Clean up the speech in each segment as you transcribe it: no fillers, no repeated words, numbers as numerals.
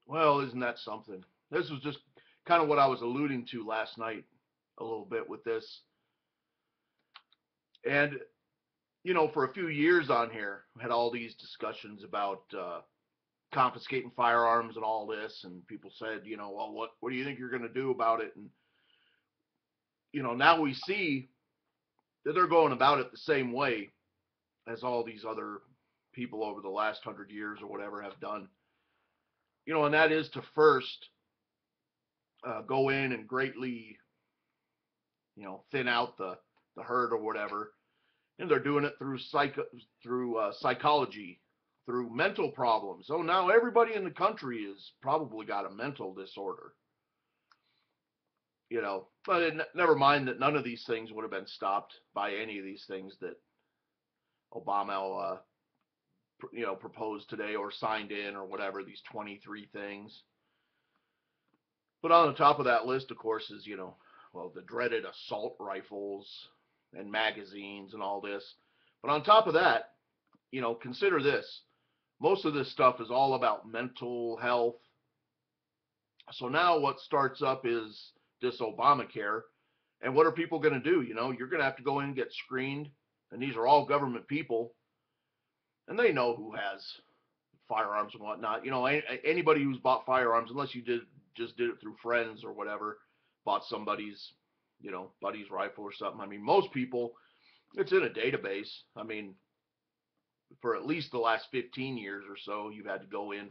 Well, isn't that something? This was just kind of what I was alluding to last night a little bit with this. And, for a few years on here, we had all these discussions about confiscating firearms and all this. And people said, well, what do you think you're going to do about it? And, now we see that they're going about it the same way as all these other people over the last 100 years or whatever have done. And that is to first go in and greatly, thin out the herd or whatever. And they're doing it through psychology, through mental problems. So now everybody in the country has probably got a mental disorder. But never mind that none of these things would have been stopped by any of these things that Obama, proposed today or signed in or whatever, these 23 things. But on the top of that list, of course, is, well, the dreaded assault rifles and magazines and all this. But on top of that, consider this. Most of this stuff is all about mental health. So now what starts up is this Obamacare. And what are people going to do? You're going to have to go in and get screened. And these are all government people. And they know who has firearms and whatnot. Anybody who's bought firearms, unless you just did it through friends or whatever, bought somebody's, buddy's rifle or something. I mean, most people, it's in a database. I mean, for at least the last 15 years or so, you've had to go in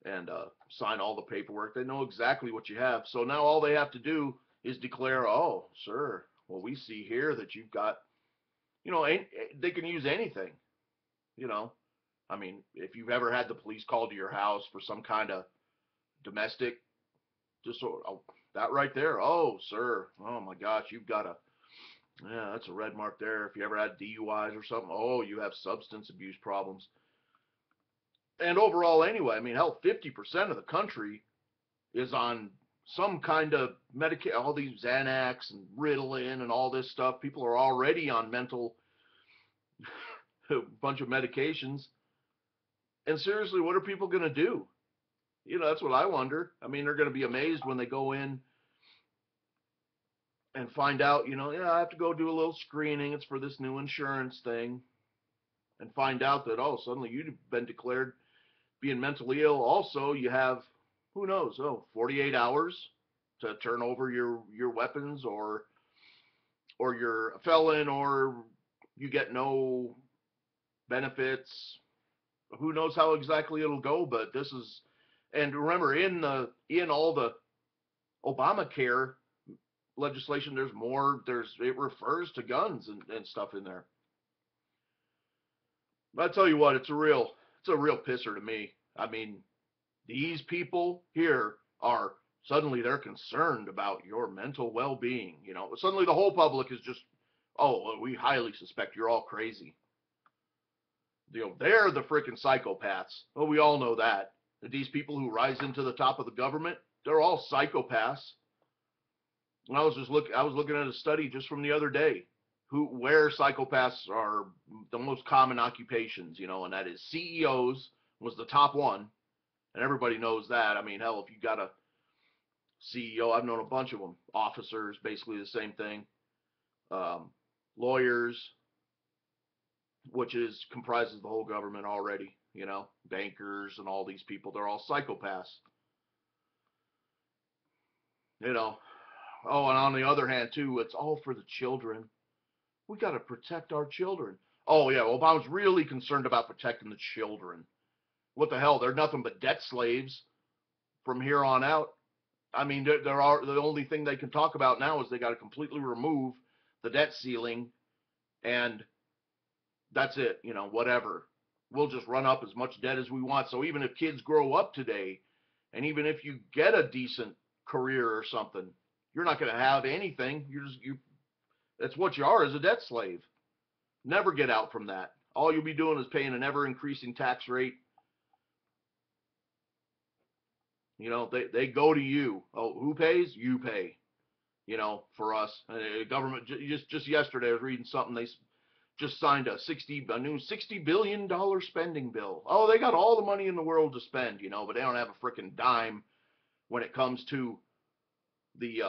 and sign all the paperwork. They know exactly what you have. So now all they have to do is declare, oh, sir, well, we see here that you've got, they can use anything. I mean, if you've ever had the police called to your house for some kind of domestic, just sort of, that right there, oh, sir, oh my gosh, you've got yeah, that's a red mark there. If you ever had DUIs or something, oh, you have substance abuse problems. And overall, anyway, I mean, hell, 50% of the country is on some kind of medication, all these Xanax and Ritalin and all this stuff. People are already on mental, a bunch of medications. And seriously, what are people going to do? That's what I wonder. I mean, they're going to be amazed when they go in and find out, yeah, I have to go do a little screening. It's for this new insurance thing. And find out that, oh, suddenly you've been declared being mentally ill. Also, you have, who knows, 48 hours to turn over your weapons, or you're a felon, or you get no benefits. Who knows how exactly it'll go, but this is, and remember, in all the Obamacare legislation, it refers to guns and stuff in there. But I tell you what, it's a real pisser to me. I mean, these people here are suddenly they're concerned about your mental well-being. Suddenly the whole public is just, oh, we highly suspect you're all crazy. They're the freaking psychopaths. Well, we all know that. These people who rise into the top of the government, they're all psychopaths. And I was looking at a study just from the other day, where psychopaths are the most common occupations, and that is CEOs was the top one, and everybody knows that. I mean, hell, if you got a CEO, I've known a bunch of them. Officers, basically the same thing. Lawyers, which comprises the whole government already. Bankers and all these people, they're all psychopaths. Oh, and on the other hand, too, it's all for the children. We got to protect our children. Oh, yeah, Obama's really concerned about protecting the children. What the hell? They're nothing but debt slaves from here on out. I mean, the only thing they can talk about now is they got to completely remove the debt ceiling, and that's it. Whatever. We'll just run up as much debt as we want. So even if kids grow up today, and even if you get a decent career or something, you're not going to have anything. That's what you are, as a debt slave. Never get out from that. All you'll be doing is paying an ever increasing tax rate. They go to you. Oh, who pays? You pay. For us, government. Just yesterday, I was reading something. just signed a new $60 billion spending bill. Oh, they got all the money in the world to spend, you know, but they don't have a freaking dime when it comes to the,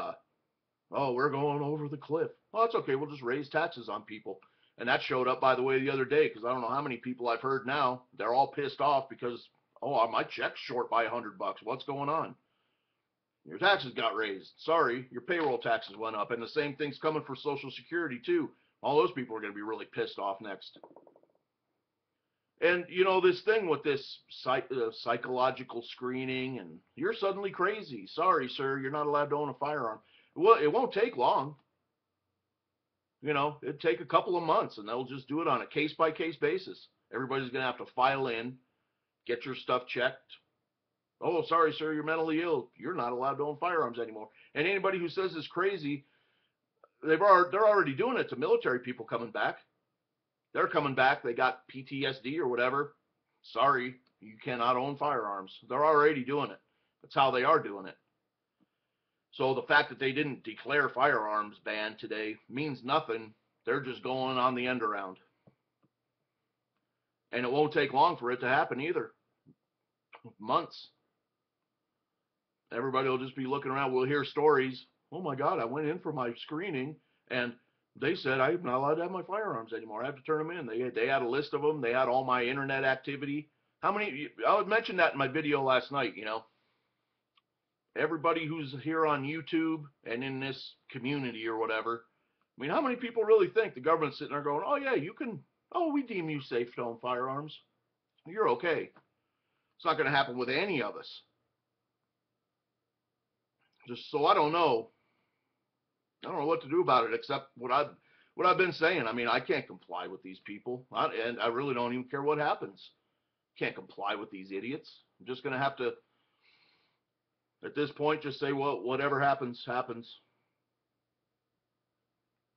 oh, we're going over the cliff. Well, that's okay. We'll just raise taxes on people. And that showed up, by the way, the other day, because I don't know how many people I've heard now. They're all pissed off because, oh, my check's short by $100. What's going on? Your taxes got raised. Sorry, your payroll taxes went up. And the same thing's coming for Social Security, too. All those people are going to be really pissed off next. And, you know, this thing with this psychological screening, and you're suddenly crazy. Sorry, sir, you're not allowed to own a firearm. Well, it won't take long. You know, it'd take a couple of months, and they'll just do it on a case-by-case basis. Everybody's going to have to file in, get your stuff checked. Oh, sorry, sir, you're mentally ill. You're not allowed to own firearms anymore. And anybody who says it's crazy, they're already doing it to military people coming back. They're coming back. They got PTSD or whatever. Sorry, you cannot own firearms. They're already doing it. That's how they are doing it. So the fact that they didn't declare firearms ban today means nothing. They're just going on the end around. And it won't take long for it to happen either. Months. Everybody will just be looking around. We'll hear stories. Oh my God, I went in for my screening and they said I'm not allowed to have my firearms anymore. I have to turn them in. They had a list of them. They had all my internet activity. How many? I would mention that in my video last night, you know. Everybody who's here on YouTube and in this community or whatever, I mean, how many people really think the government's sitting there going, oh yeah, you can, oh, we deem you safe to own firearms. You're okay. It's not going to happen with any of us. Just so I don't know what to do about it except what I've been saying. I mean, I can't comply with these people, and I really don't even care what happens. Can't comply with these idiots. I'm just going to have to, at this point, just say, well, whatever happens, happens.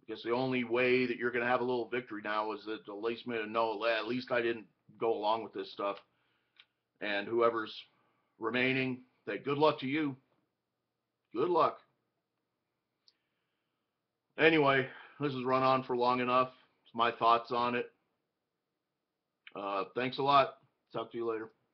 Because the only way that you're going to have a little victory now is that at least me to know, at least I didn't go along with this stuff. And whoever's remaining, good luck to you. Good luck. Anyway, this has run on for long enough. It's my thoughts on it. Thanks a lot. Talk to you later.